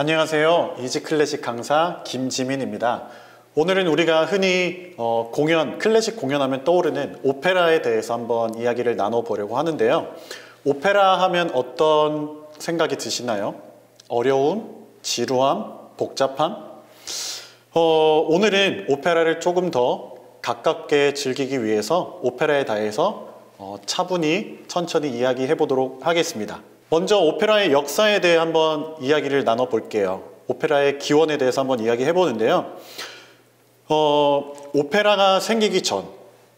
안녕하세요. 이지클래식 강사 김지민입니다. 오늘은 우리가 흔히 클래식 공연하면 떠오르는 오페라에 대해서 한번 이야기를 나눠보려고 하는데요. 오페라 하면 어떤 생각이 드시나요? 어려움, 지루함, 복잡함? 오늘은 오페라를 조금 더 가깝게 즐기기 위해서 오페라에 대해서 차분히 천천히 이야기해 보도록 하겠습니다. 먼저 오페라의 역사에 대해 한번 이야기를 나눠볼게요. 오페라의 기원에 대해서 한번 이야기해 보는데요. 오페라가 생기기 전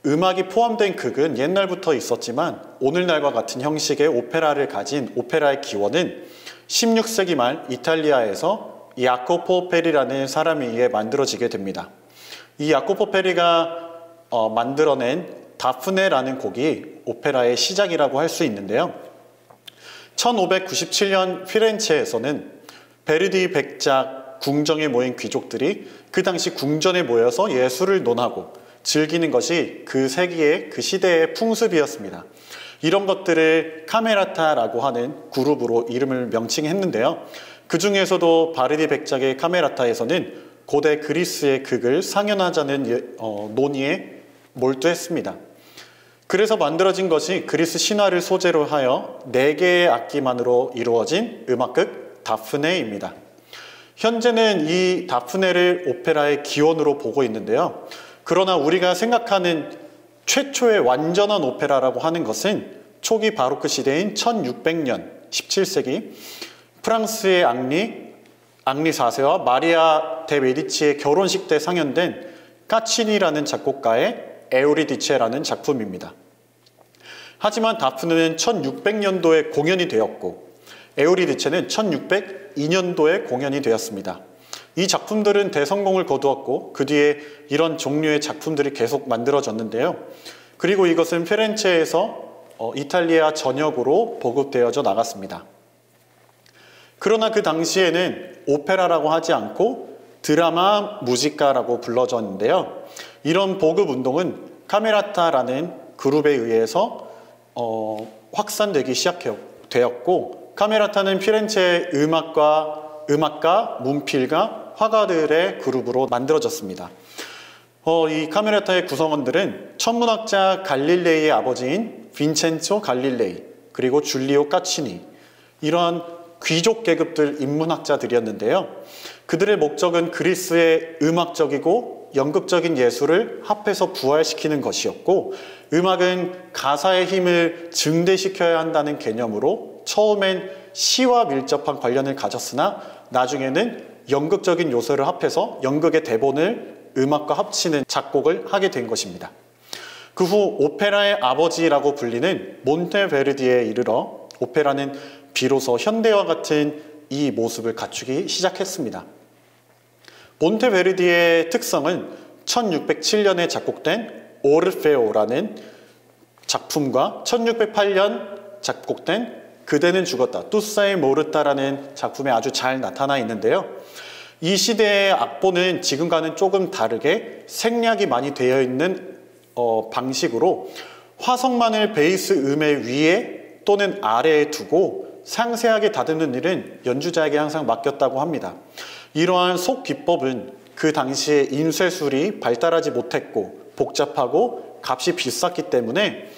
음악이 포함된 극은 옛날부터 있었지만 오늘날과 같은 형식의 오페라를 가진 오페라의 기원은 16세기 말 이탈리아에서 야코포 페리라는 사람에 의해 만들어지게 됩니다. 이 야코포 페리가 만들어낸 다프네라는 곡이 오페라의 시작이라고 할 수 있는데요. 1597년 피렌체에서는 베르디 백작 궁정에 모인 귀족들이 그 당시 궁전에 모여서 예술을 논하고 즐기는 것이 그 시대의 풍습이었습니다. 이런 것들을 카메라타라고 하는 그룹으로 이름을 명칭했는데요. 그 중에서도 바르디 백작의 카메라타에서는 고대 그리스의 극을 상연하자는 논의에 몰두했습니다. 그래서 만들어진 것이 그리스 신화를 소재로 하여 4개의 악기만으로 이루어진 음악극 다프네입니다. 현재는 이 다프네를 오페라의 기원으로 보고 있는데요. 그러나 우리가 생각하는 최초의 완전한 오페라라고 하는 것은 초기 바로크 시대인 1600년 17세기 프랑스의 앙리 4세와 마리아 데 메디치의 결혼식 때 상연된 까치니라는 작곡가의 에우리디체라는 작품입니다. 하지만 다프네는 1600년도에 공연이 되었고 에우리디체는 1602년도에 공연이 되었습니다. 이 작품들은 대성공을 거두었고 그 뒤에 이런 종류의 작품들이 계속 만들어졌는데요. 그리고 이것은 피렌체에서 이탈리아 전역으로 보급되어져 나갔습니다. 그러나 그 당시에는 오페라라고 하지 않고 드라마 무지카라고 불러졌는데요. 이런 보급 운동은 카메라타라는 그룹에 의해서 확산되기 시작되었고 카메라타는 피렌체의 음악가, 문필가, 화가들의 그룹으로 만들어졌습니다. 이 카메라타의 구성원들은 천문학자 갈릴레이의 아버지인 빈첸초 갈릴레이 그리고 줄리오 까치니 이런 귀족 계급들 인문학자들이었는데요. 그들의 목적은 그리스의 음악적이고 연극적인 예술을 합해서 부활시키는 것이었고 음악은 가사의 힘을 증대시켜야 한다는 개념으로 처음엔 시와 밀접한 관련을 가졌으나 나중에는 연극적인 요소를 합해서 연극의 대본을 음악과 합치는 작곡을 하게 된 것입니다. 그 후 오페라의 아버지라고 불리는 몬테베르디에 이르러 오페라는 비로소 현대와 같은 이 모습을 갖추기 시작했습니다. 몬테베르디의 특성은 1607년에 작곡된 오르페오라는 작품과 1608년 작곡된 그대는 죽었다, 투사에 모르타라는 작품에 아주 잘 나타나 있는데요. 이 시대의 악보는 지금과는 조금 다르게 생략이 많이 되어 있는 방식으로 화성만을 베이스 음의 위에 또는 아래에 두고 상세하게 다듬는 일은 연주자에게 항상 맡겼다고 합니다. 이러한 속 기법은 그 당시에 인쇄술이 발달하지 못했고 복잡하고 값이 비쌌기 때문에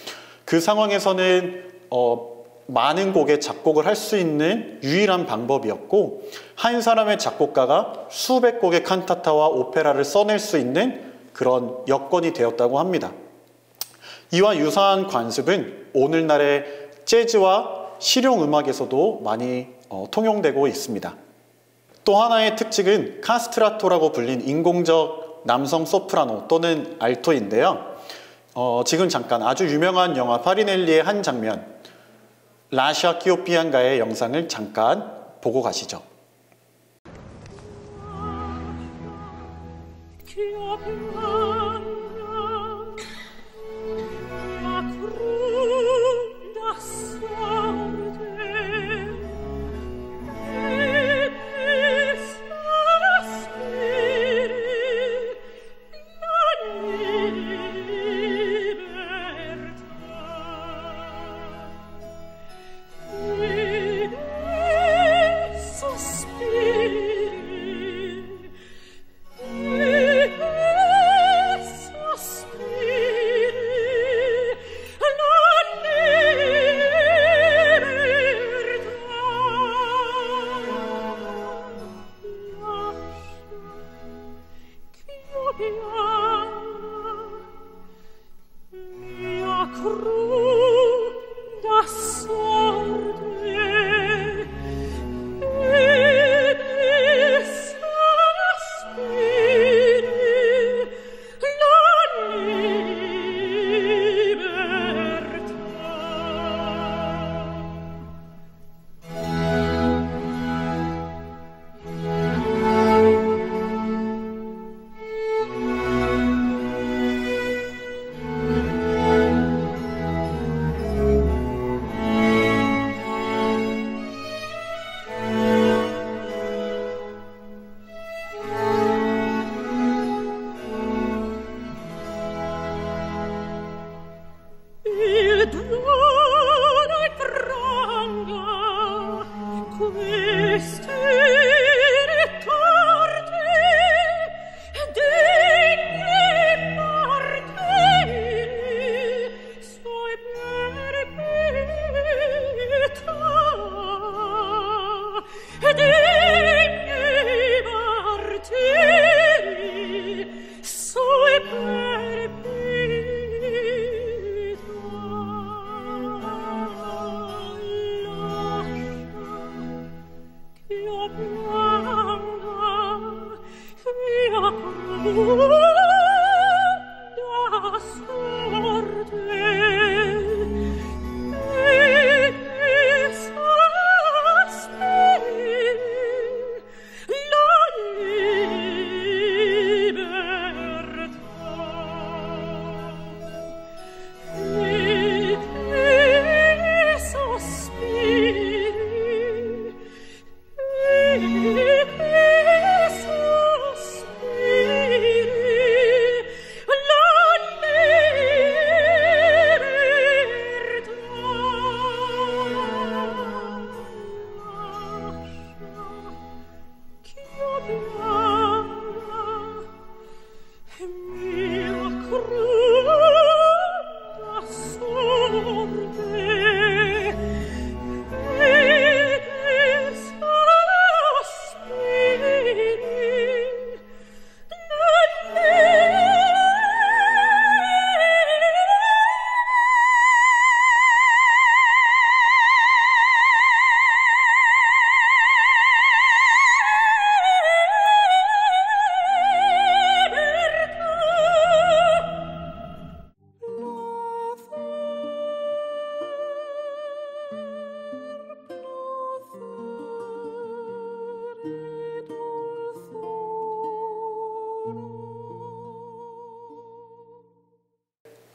그 상황에서는 많은 곡의 작곡을 할 수 있는 유일한 방법이었고 한 사람의 작곡가가 수백 곡의 칸타타와 오페라를 써낼 수 있는 그런 여건이 되었다고 합니다. 이와 유사한 관습은 오늘날의 재즈와 실용음악에서도 많이 통용되고 있습니다. 또 하나의 특징은 카스트라토라고 불린 인공적 남성 소프라노 또는 알토인데요. 지금 잠깐 아주 유명한 영화 파리넬리의 한 장면 라샤 키오피안가의 영상을 잠깐 보고 가시죠. Sospiri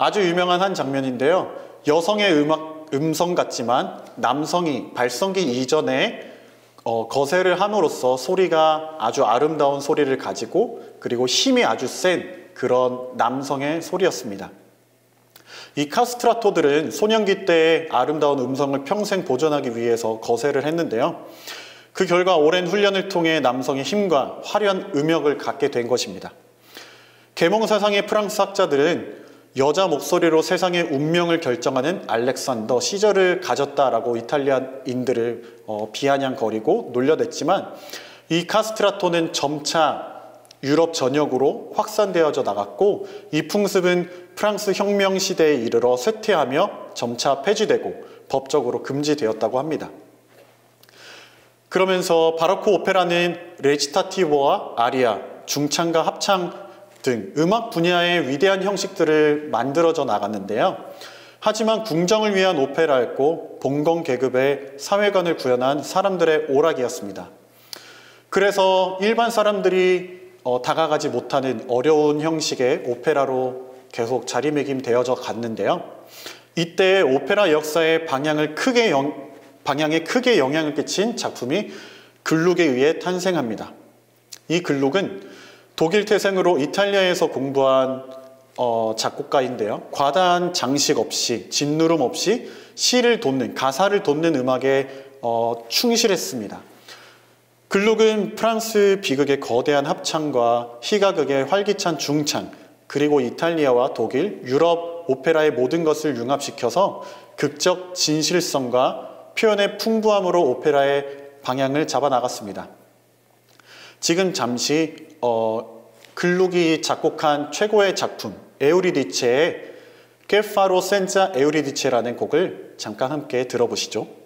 아주 유명한 한 장면인데요. 여성의 음성 같지만 남성이 발성기 이전에 거세를 함으로써 소리가 아주 아름다운 소리를 가지고 그리고 힘이 아주 센 그런 남성의 소리였습니다. 이 카스트라토들은 소년기 때의 아름다운 음성을 평생 보존하기 위해서 거세를 했는데요. 그 결과 오랜 훈련을 통해 남성의 힘과 화려한 음역을 갖게 된 것입니다. 계몽사상의 프랑스 학자들은 여자 목소리로 세상의 운명을 결정하는 알렉산더 시저를 가졌다라고 이탈리아인들을 비아냥거리고 놀려댔지만 이 카스트라토는 점차 유럽 전역으로 확산되어져 나갔고 이 풍습은 프랑스 혁명 시대에 이르러 쇠퇴하며 점차 폐지되고 법적으로 금지되었다고 합니다. 그러면서 바로크 오페라는 레지타티보와 아리아, 중창과 합창 등 음악 분야의 위대한 형식들을 만들어져 나갔는데요. 하지만 궁정을 위한 오페라였고 봉건 계급의 사회관을 구현한 사람들의 오락이었습니다. 그래서 일반 사람들이 다가가지 못하는 어려운 형식의 오페라로 계속 자리매김되어져 갔는데요. 이때 오페라 역사의 방향에 크게 영향을 끼친 작품이 글룩에 의해 탄생합니다. 이 글룩은 독일 태생으로 이탈리아에서 공부한 작곡가인데요. 과다한 장식 없이, 짓누름 없이 시를 돋는, 가사를 돋는 음악에 충실했습니다. 글룩은 프랑스 비극의 거대한 합창과 희가극의 활기찬 중창, 그리고 이탈리아와 독일, 유럽 오페라의 모든 것을 융합시켜서 극적 진실성과 표현의 풍부함으로 오페라의 방향을 잡아나갔습니다. 지금 잠시 글루기 작곡한 최고의 작품 에우리디체의 Che farò senza Euridice라는 곡을 잠깐 함께 들어보시죠.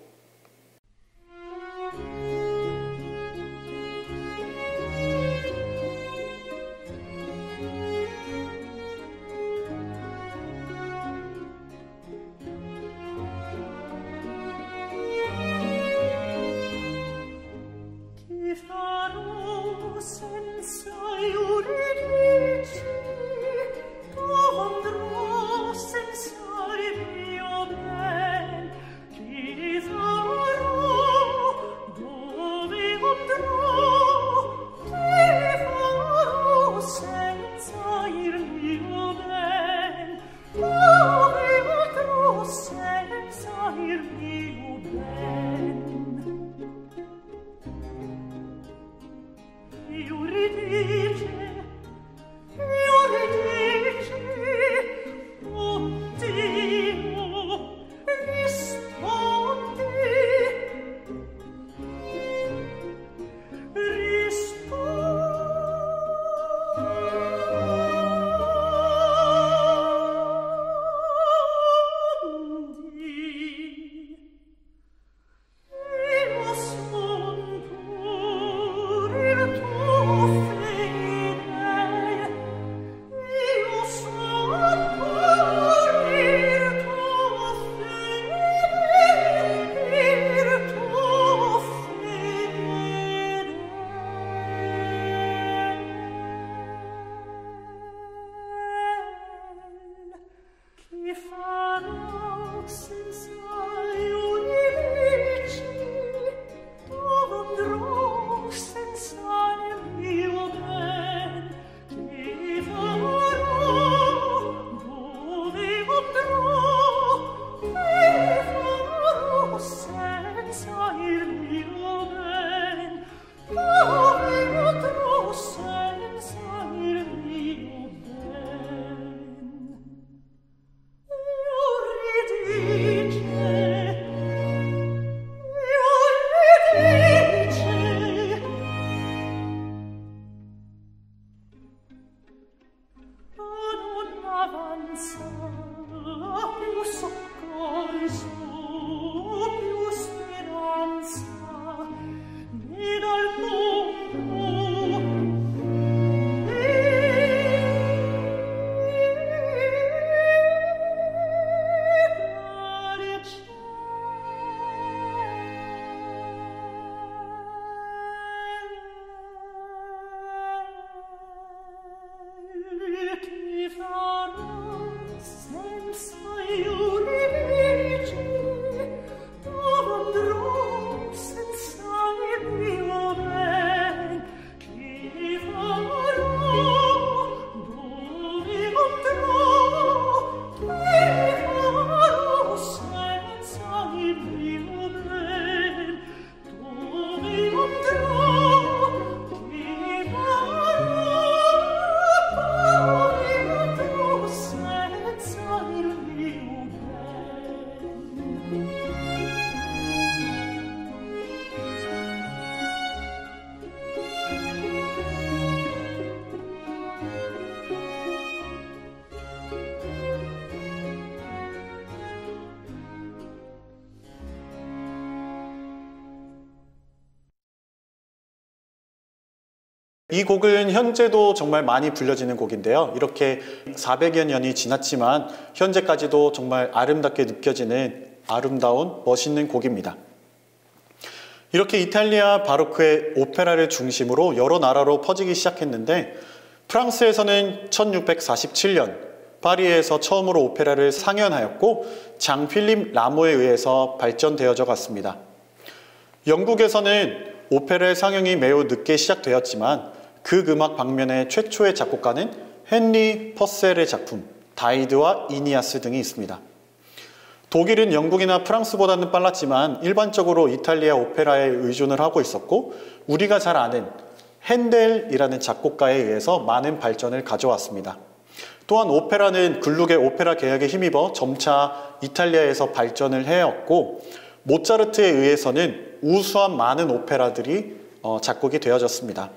이 곡은 현재도 정말 많이 불려지는 곡인데요. 이렇게 400여 년이 지났지만 현재까지도 정말 아름답게 느껴지는 아름다운 멋있는 곡입니다. 이렇게 이탈리아 바로크의 오페라를 중심으로 여러 나라로 퍼지기 시작했는데 프랑스에서는 1647년 파리에서 처음으로 오페라를 상연하였고 장 필립 라모에 의해서 발전되어져 갔습니다. 영국에서는 오페라의 상영이 매우 늦게 시작되었지만 극음악 방면의 최초의 작곡가는 헨리 퍼셀의 작품 다이드와 이니아스 등이 있습니다. 독일은 영국이나 프랑스보다는 빨랐지만 일반적으로 이탈리아 오페라에 의존을 하고 있었고 우리가 잘 아는 핸델이라는 작곡가에 의해서 많은 발전을 가져왔습니다. 또한 오페라는 글룩의 오페라 개혁에 힘입어 점차 이탈리아에서 발전을 해왔고 모차르트에 의해서는 우수한 많은 오페라들이 작곡이 되어졌습니다.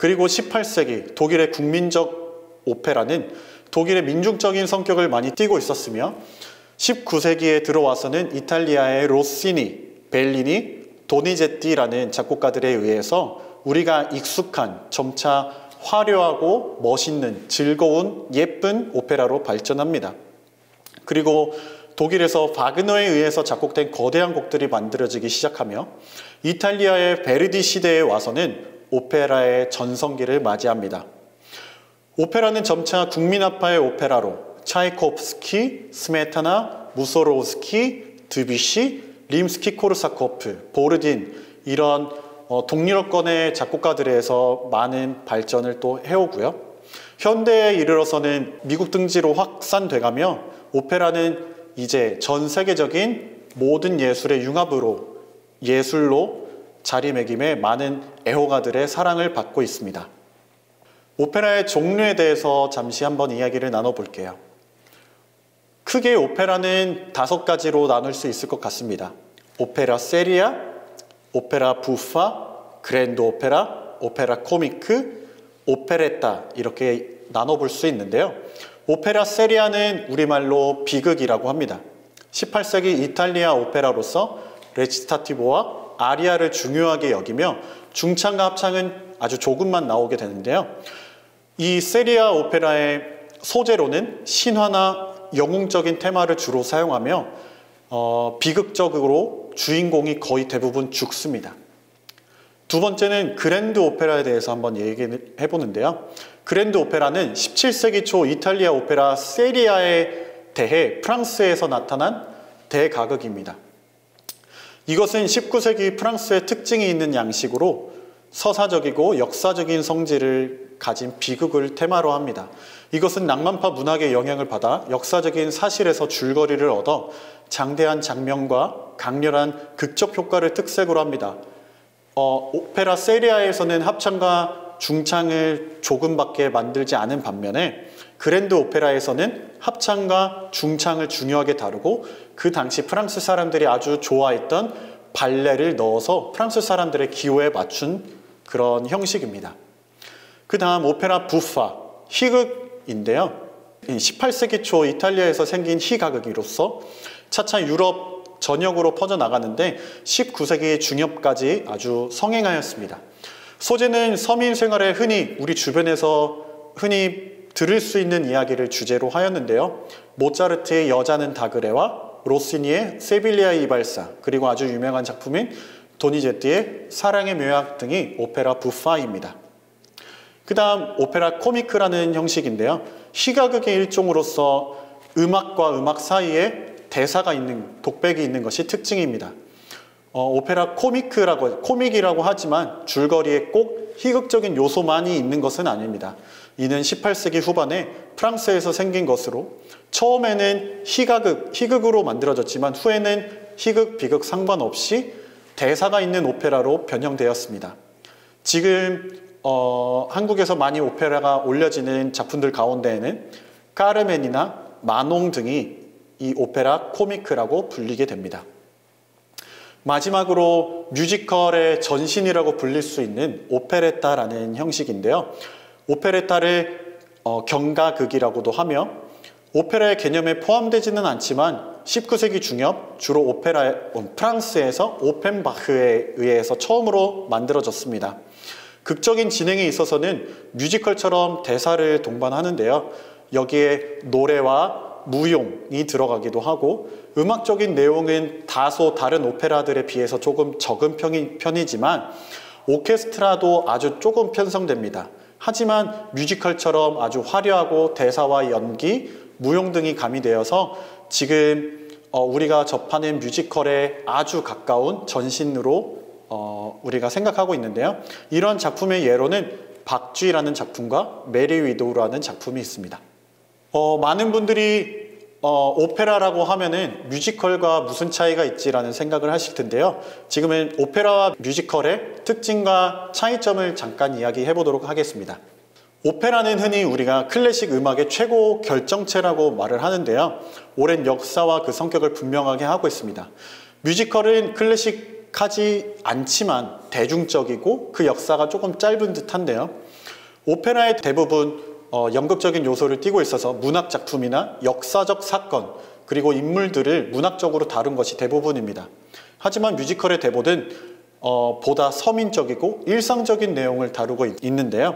그리고 18세기 독일의 국민적 오페라는 독일의 민중적인 성격을 많이 띠고 있었으며 19세기에 들어와서는 이탈리아의 로시니, 벨리니, 도니제티라는 작곡가들에 의해서 우리가 익숙한 점차 화려하고 멋있는 즐거운 예쁜 오페라로 발전합니다. 그리고 독일에서 바그너에 의해서 작곡된 거대한 곡들이 만들어지기 시작하며 이탈리아의 베르디 시대에 와서는 오페라의 전성기를 맞이합니다. 오페라는 점차 국민아파의 오페라로 차이코프스키, 스메타나, 무소로우스키, 드뷔시, 림스키-코르사코프, 보르딘 이런 동유럽권의 작곡가들에서 많은 발전을 또 해오고요. 현대에 이르러서는 미국 등지로 확산돼가며 오페라는 이제 전 세계적인 모든 예술의 융합으로 예술로 자리매김해 많은 애호가들의 사랑을 받고 있습니다. 오페라의 종류에 대해서 잠시 한번 이야기를 나눠볼게요. 크게 오페라는 5가지로 나눌 수 있을 것 같습니다. 오페라 세리아, 오페라 부파, 그랜드 오페라, 오페라 코미크, 오페레타 이렇게 나눠볼 수 있는데요. 오페라 세리아는 우리말로 비극이라고 합니다. 18세기 이탈리아 오페라로서 레치타티보와 아리아를 중요하게 여기며 중창과 합창은 아주 조금만 나오게 되는데요. 이 세리아 오페라의 소재로는 신화나 영웅적인 테마를 주로 사용하며 비극적으로 주인공이 거의 대부분 죽습니다. 두 번째는 그랜드 오페라에 대해서 한번 얘기를 해보는데요. 그랜드 오페라는 17세기 초 이탈리아 오페라 세리아에 대해 프랑스에서 나타난 대가극입니다. 이것은 19세기 프랑스의 특징이 있는 양식으로 서사적이고 역사적인 성질을 가진 비극을 테마로 합니다. 이것은 낭만파 문학의 영향을 받아 역사적인 사실에서 줄거리를 얻어 장대한 장면과 강렬한 극적 효과를 특색으로 합니다. 오페라 세리아에서는 합창과 중창을 조금밖에 만들지 않은 반면에 그랜드 오페라에서는 합창과 중창을 중요하게 다루고 그 당시 프랑스 사람들이 아주 좋아했던 발레를 넣어서 프랑스 사람들의 기호에 맞춘 그런 형식입니다. 그 다음 오페라 부파, 희극인데요. 18세기 초 이탈리아에서 생긴 희가극으로서 차차 유럽 전역으로 퍼져나가는데 19세기 중엽까지 아주 성행하였습니다. 소재는 서민 생활에 우리 주변에서 흔히 들을 수 있는 이야기를 주제로 하였는데요. 모차르트의 여자는 다 그래와 로시니의 세빌리아의 이발사, 그리고 아주 유명한 작품인 도니제티의 사랑의 묘약 등이 오페라 부파입니다. 그 다음 오페라 코미크라는 형식인데요. 희가극의 일종으로서 음악과 음악 사이에 대사가 있는, 독백이 있는 것이 특징입니다. 오페라 코믹이라고 하지만 줄거리에 꼭 희극적인 요소만이 있는 것은 아닙니다. 이는 18세기 후반에 프랑스에서 생긴 것으로 처음에는 희극으로 만들어졌지만 후에는 희극, 비극 상관없이 대사가 있는 오페라로 변형되었습니다. 지금 한국에서 많이 오페라가 올려지는 작품들 가운데에는 까르멘이나 마농 등이 이 오페라 코미크라고 불리게 됩니다. 마지막으로 뮤지컬의 전신이라고 불릴 수 있는 오페레타라는 형식인데요. 오페레타를 경가극이라고도 하며 오페라의 개념에 포함되지는 않지만 19세기 중엽 주로 프랑스에서 오펜바흐에 의해서 처음으로 만들어졌습니다. 극적인 진행에 있어서는 뮤지컬처럼 대사를 동반하는데요. 여기에 노래와 무용이 들어가기도 하고 음악적인 내용은 다소 다른 오페라들에 비해서 조금 적은 편이지만 오케스트라도 아주 조금 편성됩니다. 하지만 뮤지컬처럼 아주 화려하고 대사와 연기, 무용 등이 가미되어서 지금 우리가 접하는 뮤지컬에 아주 가까운 전신으로 우리가 생각하고 있는데요. 이런 작품의 예로는 박쥐라는 작품과 메리 위도우라는 작품이 있습니다. 많은 분들이 오페라라고 하면은 뮤지컬과 무슨 차이가 있지라는 생각을 하실 텐데요. 지금은 오페라와 뮤지컬의 특징과 차이점을 잠깐 이야기해 보도록 하겠습니다. 오페라는 흔히 우리가 클래식 음악의 최고 결정체라고 말을 하는데요. 오랜 역사와 그 성격을 분명하게 하고 있습니다. 뮤지컬은 클래식 익숙하지 않지만 대중적이고 그 역사가 조금 짧은 듯한데요. 오페라의 대부분 연극적인 요소를 띠고 있어서 문학 작품이나 역사적 사건 그리고 인물들을 문학적으로 다룬 것이 대부분입니다. 하지만 뮤지컬의 대부분은 보다 서민적이고 일상적인 내용을 다루고 있는데요.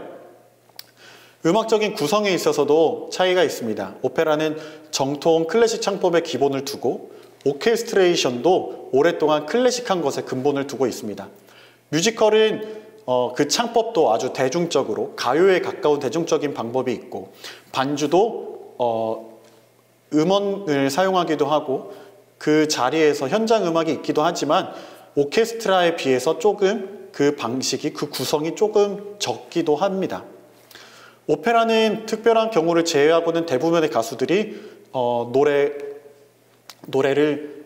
음악적인 구성에 있어서도 차이가 있습니다. 오페라는 정통 클래식 창법의 기본을 두고 오케스트레이션도 오랫동안 클래식한 것에 근본을 두고 있습니다. 뮤지컬은 그 창법도 아주 대중적으로 가요에 가까운 대중적인 방법이 있고 반주도 음원을 사용하기도 하고 그 자리에서 현장 음악이 있기도 하지만 오케스트라에 비해서 조금 그 방식이 그 구성이 조금 적기도 합니다. 오페라는 특별한 경우를 제외하고는 대부분의 가수들이 노래를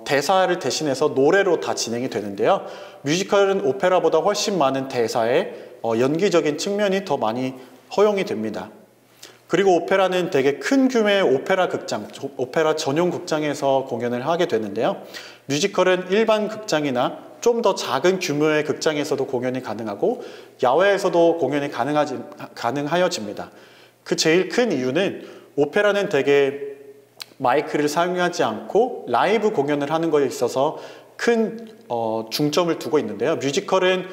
대사를 대신해서 노래로 다 진행이 되는데요. 뮤지컬은 오페라보다 훨씬 많은 대사에 연기적인 측면이 더 많이 허용이 됩니다. 그리고 오페라는 되게 큰 규모의 오페라 극장, 오페라 전용 극장에서 공연을 하게 되는데요. 뮤지컬은 일반 극장이나 좀 더 작은 규모의 극장에서도 공연이 가능하고 야외에서도 공연이 가능하여집니다. 그 제일 큰 이유는 오페라는 되게 마이크를 사용하지 않고 라이브 공연을 하는 것에 있어서 큰 중점을 두고 있는데요. 뮤지컬은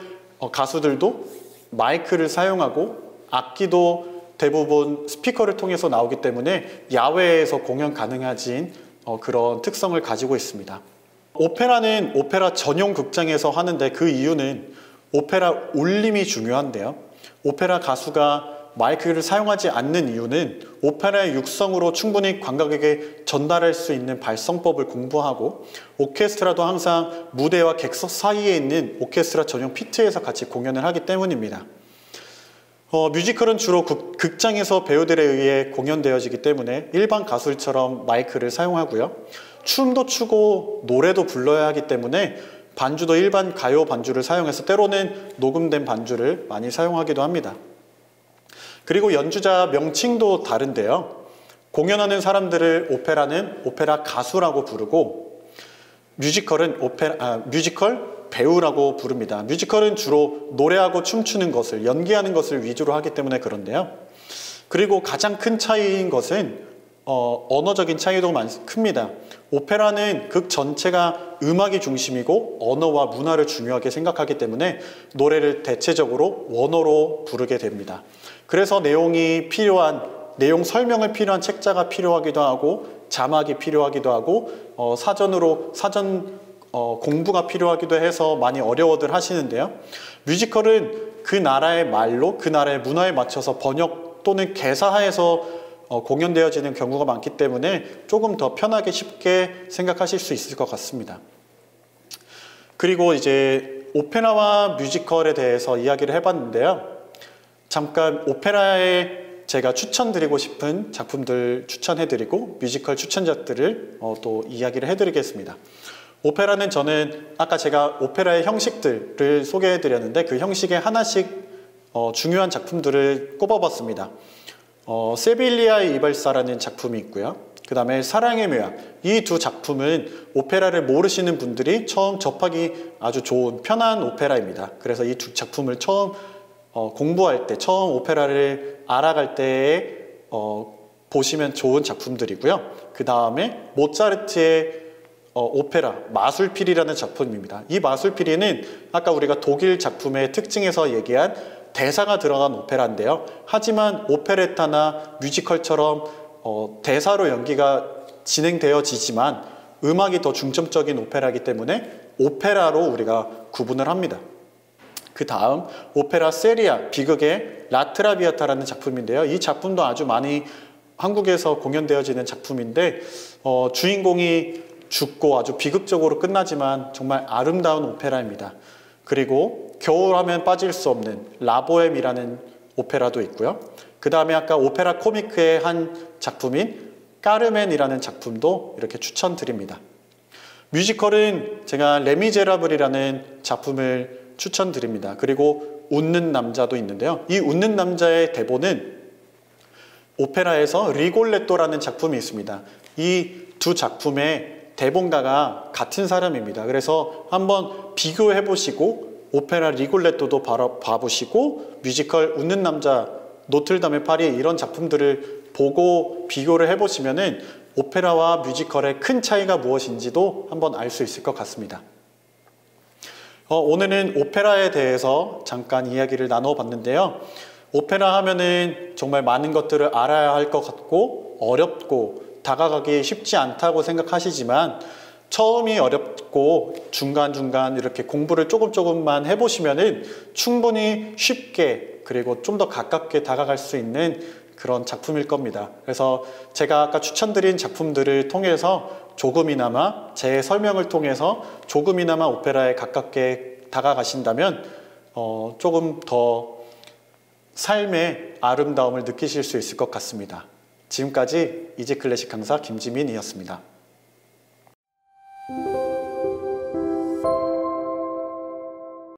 가수들도 마이크를 사용하고 악기도 대부분 스피커를 통해서 나오기 때문에 야외에서 공연 가능해진 그런 특성을 가지고 있습니다. 오페라는 오페라 전용 극장에서 하는데 그 이유는 오페라 울림이 중요한데요. 오페라 가수가 마이크를 사용하지 않는 이유는 오페라의 육성으로 충분히 관객에게 전달할 수 있는 발성법을 공부하고 오케스트라도 항상 무대와 객석 사이에 있는 오케스트라 전용 피트에서 같이 공연을 하기 때문입니다. 뮤지컬은 주로 극장에서 배우들에 의해 공연되어지기 때문에 일반 가수들처럼 마이크를 사용하고요. 춤도 추고 노래도 불러야 하기 때문에 반주도 일반 가요 반주를 사용해서 때로는 녹음된 반주를 많이 사용하기도 합니다. 그리고 연주자 명칭도 다른데요. 공연하는 사람들을 오페라는 오페라 가수라고 부르고 뮤지컬은 뮤지컬 배우라고 부릅니다. 뮤지컬은 주로 노래하고 춤추는 것을 연기하는 것을 위주로 하기 때문에 그런데요. 그리고 가장 큰 차이인 것은 언어적인 차이도 큽니다. 오페라는 극 전체가 음악이 중심이고 언어와 문화를 중요하게 생각하기 때문에 노래를 대체적으로 원어로 부르게 됩니다. 그래서 내용 설명을 필요한 책자가 필요하기도 하고 자막이 필요하기도 하고 사전 공부가 필요하기도 해서 많이 어려워들 하시는데요. 뮤지컬은 그 나라의 말로 그 나라의 문화에 맞춰서 번역 또는 개사해서 공연되어지는 경우가 많기 때문에 조금 더 편하게 쉽게 생각하실 수 있을 것 같습니다. 그리고 이제 오페라와 뮤지컬에 대해서 이야기를 해봤는데요. 잠깐 오페라에 제가 추천드리고 싶은 작품들 추천해드리고 뮤지컬 추천작들을 또 이야기를 해드리겠습니다. 오페라는 저는 아까 제가 오페라의 형식들을 소개해드렸는데 그 형식에 하나씩 중요한 작품들을 꼽아봤습니다. 세빌리아의 이발사라는 작품이 있고요. 그 다음에 사랑의 묘약. 이 두 작품은 오페라를 모르시는 분들이 처음 접하기 아주 좋은 편한 오페라입니다. 그래서 이 두 작품을 처음 공부할 때, 처음 오페라를 알아갈 때에 보시면 좋은 작품들이고요. 그 다음에 모차르트의 오페라 마술피리라는 작품입니다. 이 마술피리는 아까 우리가 독일 작품의 특징에서 얘기한 대사가 들어간 오페라인데요. 하지만 오페레타나 뮤지컬처럼 대사로 연기가 진행되어지지만 음악이 더 중점적인 오페라이기 때문에 오페라로 우리가 구분을 합니다. 그 다음 오페라 세리아, 비극의 라트라비아타라는 작품인데요. 이 작품도 아주 많이 한국에서 공연되어지는 작품인데 주인공이 죽고 아주 비극적으로 끝나지만 정말 아름다운 오페라입니다. 그리고 겨울하면 빠질 수 없는 라보엠이라는 오페라도 있고요. 그 다음에 아까 오페라 코미크의 한 작품인 까르멘이라는 작품도 이렇게 추천드립니다. 뮤지컬은 제가 레미제라블이라는 작품을 추천드립니다. 그리고 웃는 남자도 있는데요. 이 웃는 남자의 대본은 오페라에서 리골레토라는 작품이 있습니다. 이 두 작품의 대본가가 같은 사람입니다. 그래서 한번 비교해 보시고 오페라 리골레토도 봐보시고 뮤지컬 웃는 남자, 노틀담의 파리 이런 작품들을 보고 비교를 해보시면은 오페라와 뮤지컬의 큰 차이가 무엇인지도 한번 알 수 있을 것 같습니다. 오늘은 오페라에 대해서 잠깐 이야기를 나눠봤는데요. 오페라 하면은 정말 많은 것들을 알아야 할 것 같고 어렵고 다가가기 쉽지 않다고 생각하시지만 처음이 어렵고 중간중간 이렇게 공부를 조금만 해보시면은 충분히 쉽게 그리고 좀 더 가깝게 다가갈 수 있는 그런 작품일 겁니다. 그래서 제가 아까 추천드린 작품들을 통해서 조금이나마 제 설명을 통해서 조금이나마 오페라에 가깝게 다가가신다면 조금 더 삶의 아름다움을 느끼실 수 있을 것 같습니다. 지금까지 이지클래식 강사 김지민이었습니다.